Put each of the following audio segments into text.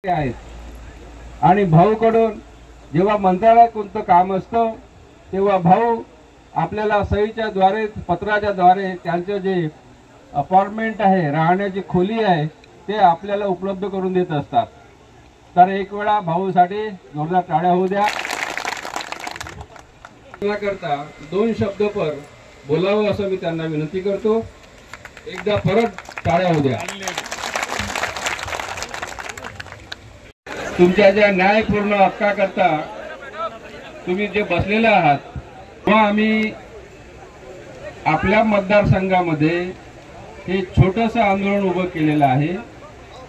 आहेत आणि भाऊकडून जेव्हा मंत्रालयात कोणतं काम असतं तेव्हा भाऊ आपल्याला सहीच्या द्वारे पत्राच्या द्वारे त्यांचं जे अपार्टमेंट आहे, राहण्याची खोली आहे ते आपल्याला उपलब्ध करून देत असतात। तर एक वेळा भाऊसाठी जोरदार टाळ्या होऊ द्या। करता दोन शब्द पर बोलावं असं मी त्यांना विनंती करतो। एकदा परत टाळ्या होऊ द्या। तुमच्या ज्या न्यायपूर्ण हक्काकरता तुम्ही जे बसलेले आहात, तेव्हा आम्ही आपल्या मतदारसंघामध्ये हे छोटंसं आंदोलन उभं केलेलं आहे।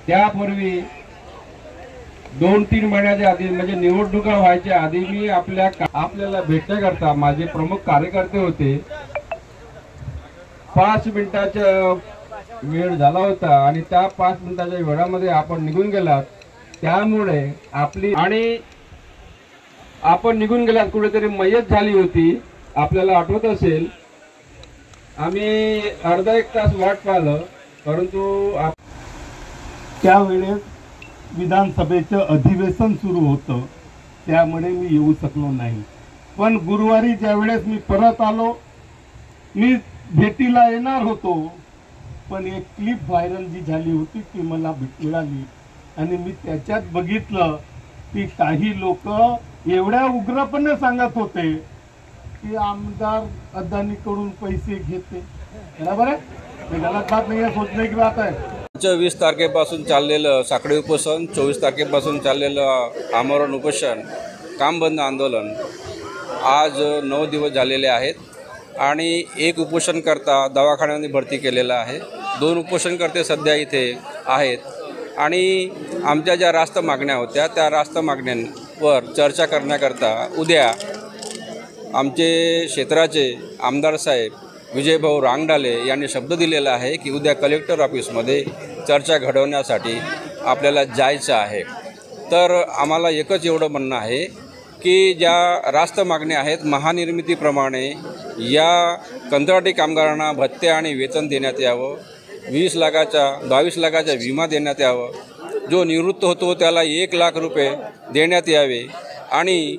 त्यापूर्वी 2-3 महिन्याच्या आधी म्हणजे निवडणुका व्हायच्या आधी मी आपल्याला भेटण्याकरता माझे प्रमुख कार्यकर्ते होते। 5 मिनिटाचा वेळ झाला होता आणि त्या 5 मिनिटाच्या वेळामध्ये आपण निघून गेलात। त्यामुळे आपण निघून गेलात, कुठेतरी मयत झाली होती, आपल्याला आठवत असेल। आम्ही अर्धा एक तास वाट पाहिलं, परंतु त्यावेळेस विधानसभेचं अधिवेशन सुरू होतं, त्यामुळे मी येऊ शकलो नाही। पण गुरुवारी ज्यावेळेस मी परत आलो, मी भेटीला येणार होतो, पण एक क्लिप व्हायरल जी झाली होती ती मला मिळाली आणि मी त्याच्यात बघितलं की काही लोक एवढ्या उग्रपणे सांगत होते की आमदार अदानीकडून पैसे घेते। बरोबर आहे, हे गलत बात नाही आहे, सोचने की बात आहे। 20 तारखेपासून चाललेलं साखळी उपोषण, 24 तारखेपासून चाललेलं आमरण उपोषण, काम बंद आंदोलन आज 9 दिवस झालेले आहेत आणि एक उपोषणकर्ता दवाखान्यामध्ये भरती केलेला आहे। 2 उपोषणकर्ते सध्या इथे आहेत आणि आमच्या ज्या रास्त मागण्या होत्या त्या रास्त मागण्यांवर चर्चा करण्याकरता उद्या आमचे क्षेत्राचे आमदार साहेब विजयभाऊ रांगडाले यांनी शब्द दिलेला आहे की उद्या कलेक्टर ऑफिसमध्ये चर्चा घडवण्यासाठी आपल्याला जायचं आहे। तर आम्हाला एकच एवढं म्हणणं आहे की ज्या रास्त मागण्या आहेत, महानिर्मितीप्रमाणे या कंत्राटी कामगारांना भत्ते आणि वेतन देण्यात यावं, 22 लाखाचा विमा देण्यात यावं, जो निवृत्त होतो त्याला 1 लाख रुपये देण्यात यावे आणि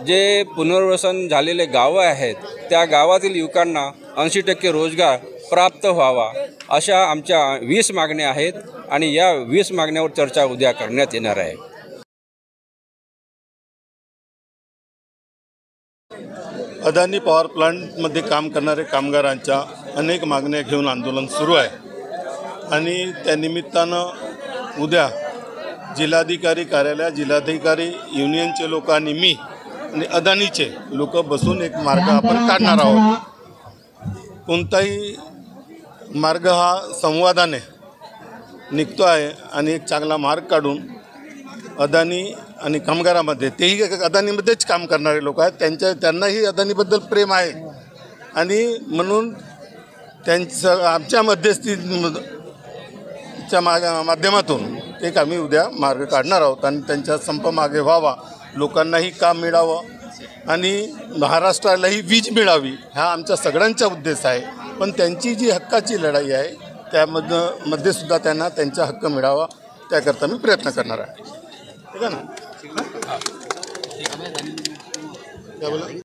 जे पुनर्वसन झालेले गावं आहेत त्या गावातील युवकांना 80% रोजगार प्राप्त व्हावा, अशा आमच्या 20 मागण्या आहेत आणि या 20 मागण्यावर चर्चा उद्या करण्यात येणार आहे। अदानी पॉवर प्लांटमध्ये काम करणारे कामगारांच्या अनेक मागण्या घेऊन आंदोलन सुरू आहे आणि त्यानिमित्तानं उद्या जिल्हाधिकारी कार्यालय, जिल्हाधिकारी युनियनचे लोक आणि मी आणि अदानीचे लोक बसून एक मार्ग आपण काढणार आहोत। कोणताही मार्ग हा संवादाने निघतो आहे आणि एक चांगला मार्ग काढून अदानी आणि कामगारामध्ये, तेही अदानीमध्येच काम करणारे लोक आहेत, त्यांनाही अदानीबद्दल प्रेम आहे आणि म्हणून आमच्या मध्यस्थीच्या माध्यमातून एक आम्ही उद्या मार्ग काढणार आहोत आणि त्यांचा संप मागे व्हावा, लोकांनाही काम मिळावं आणि महाराष्ट्रालाही वीज मिळावी, हा आमच्या सगळ्यांचा उद्देश आहे। पण त्यांची जी हक्काची लढाई आहे त्यामध्ये सुद्धा त्यांना त्यांचा हक्क मिळावा, त्याकरता मी प्रयत्न करणार आहे। ठीक आहे ना? क्या बोला?